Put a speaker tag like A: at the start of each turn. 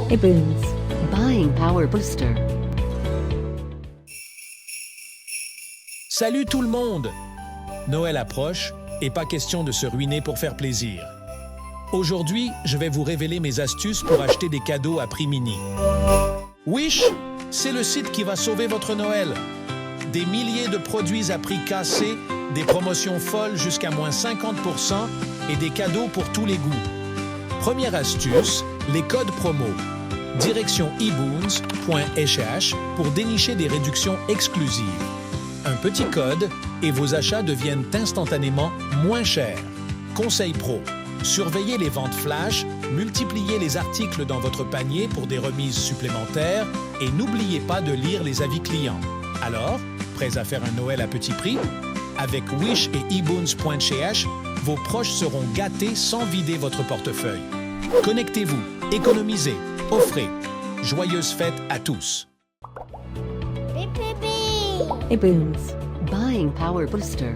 A: eBoons. Buying Power Booster.
B: Salut tout le monde! Noël approche et pas question de se ruiner pour faire plaisir. Aujourd'hui, je vais vous révéler mes astuces pour acheter des cadeaux à prix mini. Wish, c'est le site qui va sauver votre Noël. Des milliers de produits à prix cassés, des promotions folles jusqu'à moins 50% et des cadeaux pour tous les goûts. Première astuce, les codes promo. Direction eBoons.ch pour dénicher des réductions exclusives. Un petit code et vos achats deviennent instantanément moins chers. Conseil pro. Surveillez les ventes flash, multipliez les articles dans votre panier pour des remises supplémentaires et n'oubliez pas de lire les avis clients. Alors, prêts à faire un Noël à petit prix? Avec Wish et eBoons.ch, vos proches seront gâtés sans vider votre portefeuille. Connectez-vous, économisez, offrez. Joyeuses fêtes à tous!
A: eBoons. Buying Power Booster.